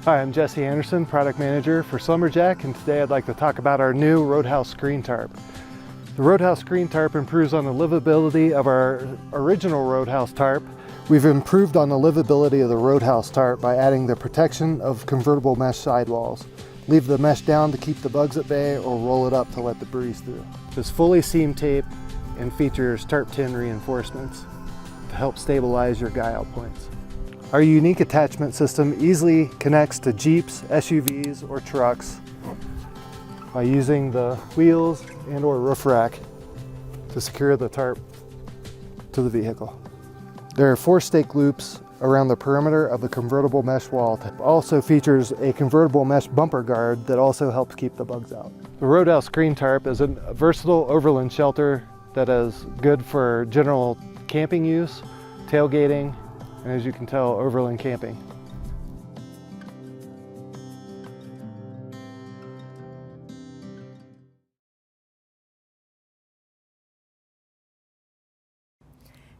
Hi, I'm Jesse Anderson, Product Manager for Slumberjack, and today I'd like to talk about our new Roadhouse screen tarp. The Roadhouse screen tarp improves on the livability of our original Roadhouse tarp. We've improved on the livability of the Roadhouse tarp by adding the protection of convertible mesh sidewalls. Leave the mesh down to keep the bugs at bay or roll it up to let the breeze through. It's fully seam taped and features tarp tin reinforcements to help stabilize your guy-out points. Our unique attachment system easily connects to Jeeps, SUVs, or trucks by using the wheels and or roof rack to secure the tarp to the vehicle. There are 4 stake loops around the perimeter of the convertible mesh wall. It also features a convertible mesh bumper guard that also helps keep the bugs out. The Roadhouse screen tarp is a versatile overland shelter that is good for general camping use, tailgating, and as you can tell, overland camping.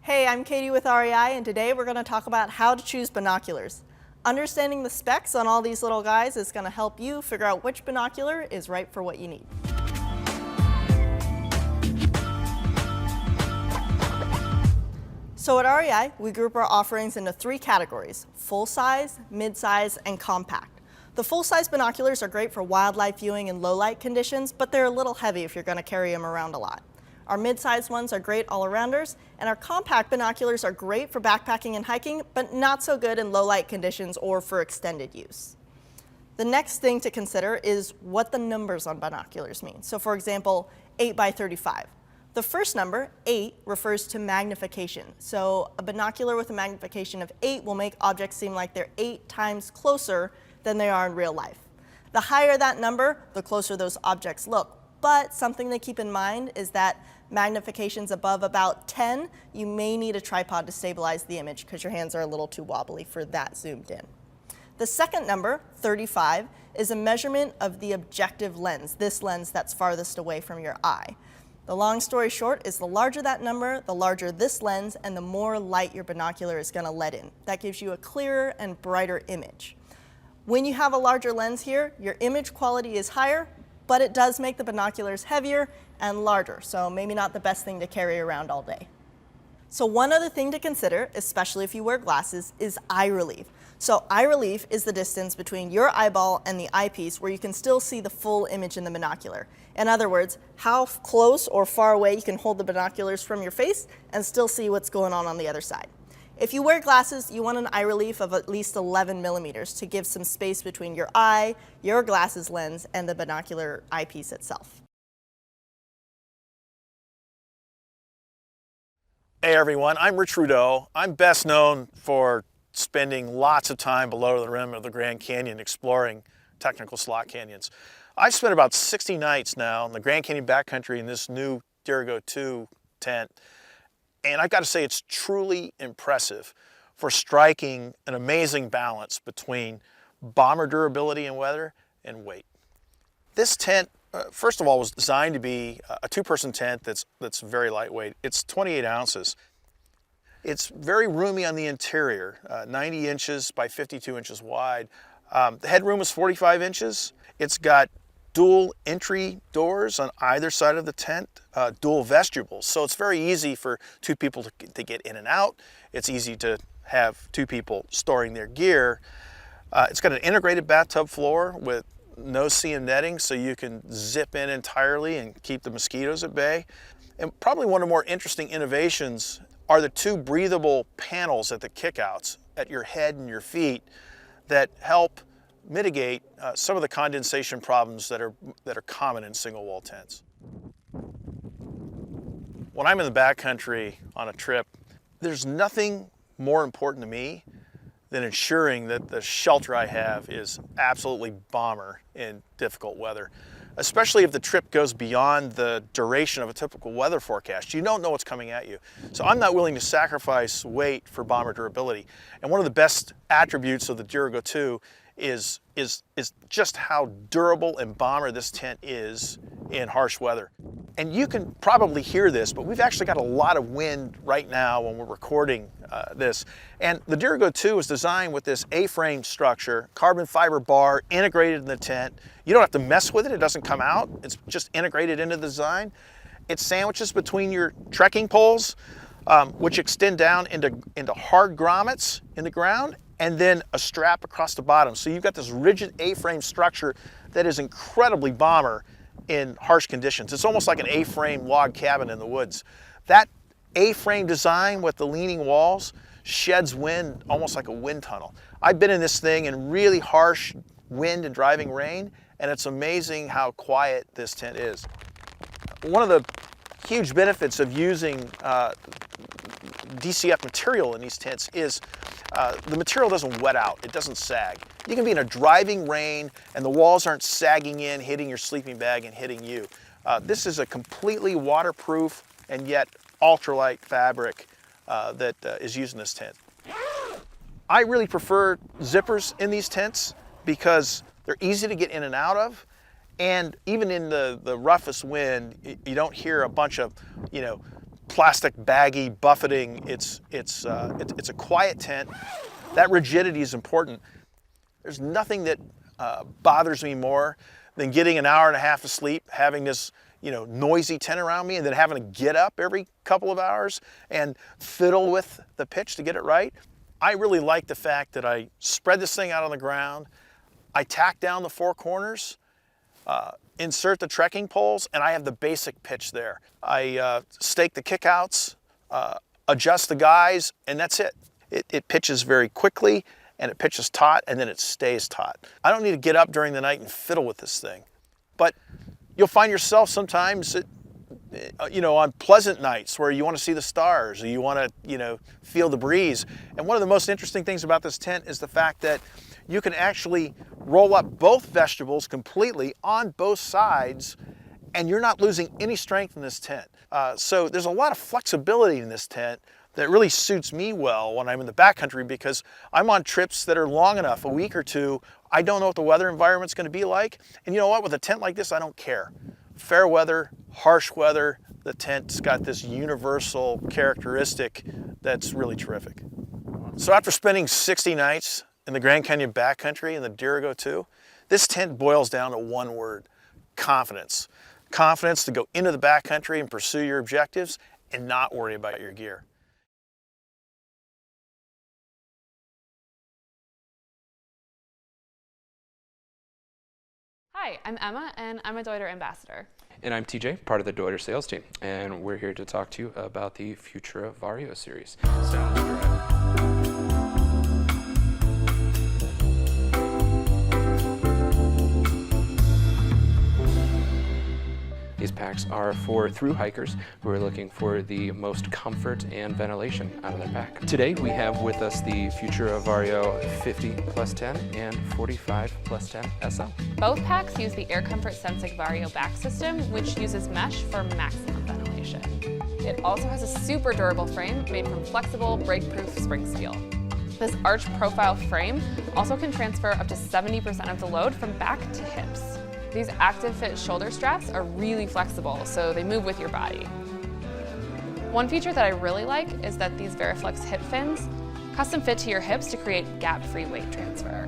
Hey, I'm Katie with REI, and today we're going to talk about how to choose binoculars. Understanding the specs on all these little guys is going to help you figure out which binocular is right for what you need. So at REI, we group our offerings into 3 categories: full-size, mid-size, and compact. The full-size binoculars are great for wildlife viewing in low-light conditions, but they're a little heavy if you're going to carry them around a lot. Our mid-size ones are great all-arounders, and our compact binoculars are great for backpacking and hiking, but not so good in low-light conditions or for extended use. The next thing to consider is what the numbers on binoculars mean. So for example, 8 by 35. The first number, 8, refers to magnification. So a binocular with a magnification of 8 will make objects seem like they're 8 times closer than they are in real life. The higher that number, the closer those objects look. But something to keep in mind is that magnifications above about 10, you may need a tripod to stabilize the image because your hands are a little too wobbly for that zoomed in. The second number, 35, is a measurement of the objective lens, this lens that's farthest away from your eye. The long story short is the larger that number, the larger this lens, and the more light your binocular is going to let in. That gives you a clearer and brighter image. When you have a larger lens here, your image quality is higher, but it does make the binoculars heavier and larger, so maybe not the best thing to carry around all day. So one other thing to consider, especially if you wear glasses, is eye relief. So eye relief is the distance between your eyeball and the eyepiece where you can still see the full image in the binocular. In other words, how close or far away you can hold the binoculars from your face and still see what's going on the other side. If you wear glasses, you want an eye relief of at least 11 millimeters to give some space between your eye, your glasses lens, and the binocular eyepiece itself. Hey everyone, I'm Rich Rudeau. I'm best known for spending lots of time below the rim of the Grand Canyon exploring technical slot canyons. I've spent about 60 nights now in the Grand Canyon backcountry in this new Dirigo 2 tent, and I've got to say it's truly impressive for striking an amazing balance between bomber durability in weather and weight. This tent, first of all, was designed to be a 2-person tent that's very lightweight. It's 28 ounces. It's very roomy on the interior, 90 inches by 52 inches wide. The headroom is 45 inches. It's got dual entry doors on either side of the tent, dual vestibules. So it's very easy for 2 people to get in and out. It's easy to have 2 people storing their gear. It's got an integrated bathtub floor with no seam netting, so you can zip in entirely and keep the mosquitoes at bay. And probably one of the more interesting innovations are the 2 breathable panels at the kickouts at your head and your feet that help mitigate some of the condensation problems that are common in single wall tents. When I'm in the backcountry on a trip, there's nothing more important to me than ensuring that the shelter I have is absolutely bomber in difficult weather, especially if the trip goes beyond the duration of a typical weather forecast. You don't know what's coming at you. So I'm not willing to sacrifice weight for bomber durability. And one of the best attributes of the Dirigo 2 is just how durable and bomber this tent is in harsh weather. And you can probably hear this, but we've actually got a lot of wind right now when we're recording this. And the Dirigo 2 is designed with this A-frame structure, carbon fiber bar integrated in the tent. You don't have to mess with it, it doesn't come out. It's just integrated into the design. It sandwiches between your trekking poles, which extend down into hard grommets in the ground, and then a strap across the bottom. So you've got this rigid A-frame structure that is incredibly bomber in harsh conditions. It's almost like an A-frame log cabin in the woods. That A-frame design with the leaning walls sheds wind almost like a wind tunnel. I've been in this thing in really harsh wind and driving rain, and it's amazing how quiet this tent is. One of the huge benefits of using DCF material in these tents is the material doesn't wet out, it doesn't sag. You can be in a driving rain and the walls aren't sagging in, hitting your sleeping bag and hitting you. This is a completely waterproof and yet ultralight fabric that is used in this tent. I really prefer zippers in these tents because they're easy to get in and out of, and even in the roughest wind, you don't hear a bunch of, plastic baggy buffeting. It's a quiet tent. That rigidity is important. There's nothing that bothers me more than getting an hour and a half of sleep, having this noisy tent around me, and then having to get up every couple of hours and fiddle with the pitch to get it right. I really like the fact that I spread this thing out on the ground, I tack down the four corners, insert the trekking poles, and I have the basic pitch there. I stake the kickouts, adjust the guys, and that's it. It pitches very quickly, and it pitches taut, and then it stays taut. I don't need to get up during the night and fiddle with this thing. But you'll find yourself sometimes, on pleasant nights where you want to see the stars, or you want to, feel the breeze. And one of the most interesting things about this tent is the fact that you can actually roll up both vegetables completely on both sides, and you're not losing any strength in this tent. So there's a lot of flexibility in this tent that really suits me well when I'm in the backcountry, because I'm on trips that are long enough, a week or two. I don't know what the weather environment's going to be like. And you know what? With a tent like this, I don't care. Fair weather, harsh weather, the tent's got this universal characteristic that's really terrific. So after spending 60 nights in the Grand Canyon backcountry in the Dirigo 2, this tent boils down to one word: confidence. Confidence to go into the backcountry and pursue your objectives and not worry about your gear. Hi, I'm Emma, and I'm a Deuter ambassador. And I'm TJ, part of the Deuter sales team, and we're here to talk to you about the Futura Vario series. Sounds right. These packs are for thru hikers who are looking for the most comfort and ventilation out of their pack. Today we have with us the Futura Vario 50+10 and 45+10 SL. Both packs use the Air Comfort Sensing Vario back system, which uses mesh for maximum ventilation. It also has a super durable frame made from flexible, break-proof spring steel. This arch profile frame also can transfer up to 70% of the load from back to hips. These active fit shoulder straps are really flexible, so they move with your body. One feature that I really like is that these Variflex hip fins custom fit to your hips to create gap-free weight transfer.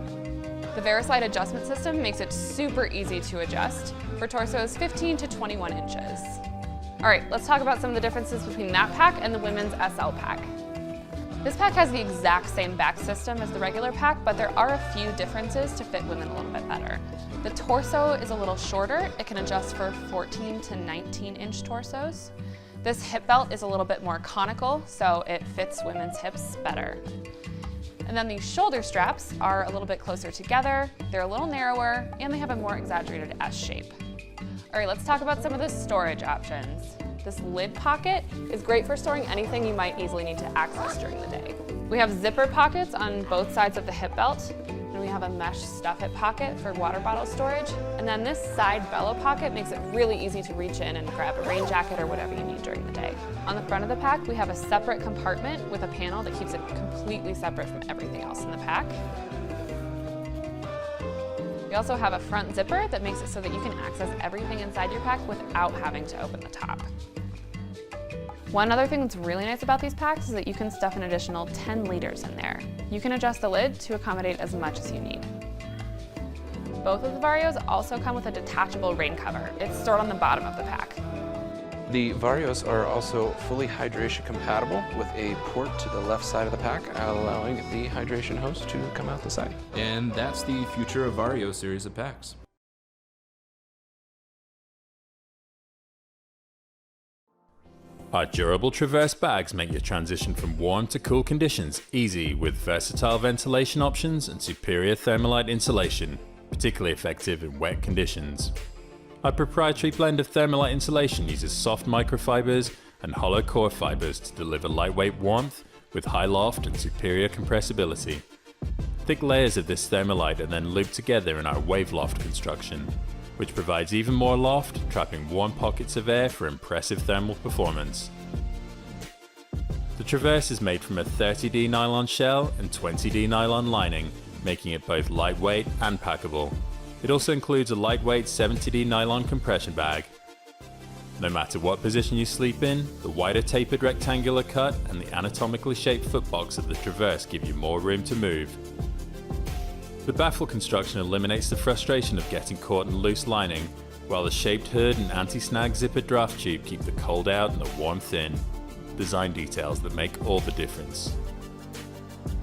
The Varislide adjustment system makes it super easy to adjust for torsos 15 to 21 inches. All right, let's talk about some of the differences between that pack and the women's SL pack. This pack has the exact same back system as the regular pack, but there are a few differences to fit women a little bit better. The torso is a little shorter. It can adjust for 14 to 19 inch torsos. This hip belt is a little bit more conical, so it fits women's hips better. And then these shoulder straps are a little bit closer together, they're a little narrower, and they have a more exaggerated S shape. All right, let's talk about some of the storage options. This lid pocket is great for storing anything you might easily need to access during the day. We have zipper pockets on both sides of the hip belt, and we have a mesh stuff it pocket for water bottle storage. And then this side bellow pocket makes it really easy to reach in and grab a rain jacket or whatever you need during the day. On the front of the pack, we have a separate compartment with a panel that keeps it completely separate from everything else in the pack. We We also have a front zipper that makes it so that you can access everything inside your pack without having to open the top. One other thing that's really nice about these packs is that you can stuff an additional 10 liters in there. You can adjust the lid to accommodate as much as you need. Both of the Varios also come with a detachable rain cover. It's stored on the bottom of the pack. The Varios are also fully hydration compatible with a port to the left side of the pack, allowing the hydration hose to come out the side. And that's the Futura Vario series of packs. Our durable Traverse bags make your transition from warm to cool conditions easy with versatile ventilation options and superior thermalite insulation, particularly effective in wet conditions. Our proprietary blend of thermalite insulation uses soft microfibers and hollow core fibers to deliver lightweight warmth with high loft and superior compressibility. Thick layers of this thermalite are then looped together in our wave loft construction, which provides even more loft, trapping warm pockets of air for impressive thermal performance. The Traverse is made from a 30D nylon shell and 20D nylon lining, making it both lightweight and packable. It also includes a lightweight 70D nylon compression bag. No matter what position you sleep in, the wider tapered rectangular cut and the anatomically shaped footbox of the Traverse give you more room to move. The baffle construction eliminates the frustration of getting caught in loose lining, while the shaped hood and anti-snag zipper draft tube keep the cold out and the warmth in. Design details that make all the difference.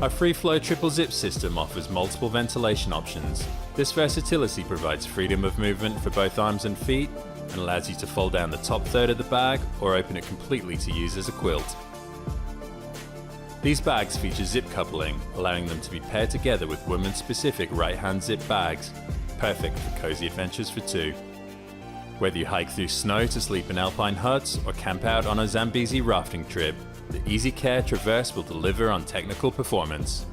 Our free flow triple zip system offers multiple ventilation options. This versatility provides freedom of movement for both arms and feet and allows you to fold down the top third of the bag or open it completely to use as a quilt. These bags feature zip coupling, allowing them to be paired together with women-specific right-hand zip bags, perfect for cozy adventures for two. Whether you hike through snow to sleep in alpine huts or camp out on a Zambezi rafting trip, the Easy Care Traverse will deliver on technical performance.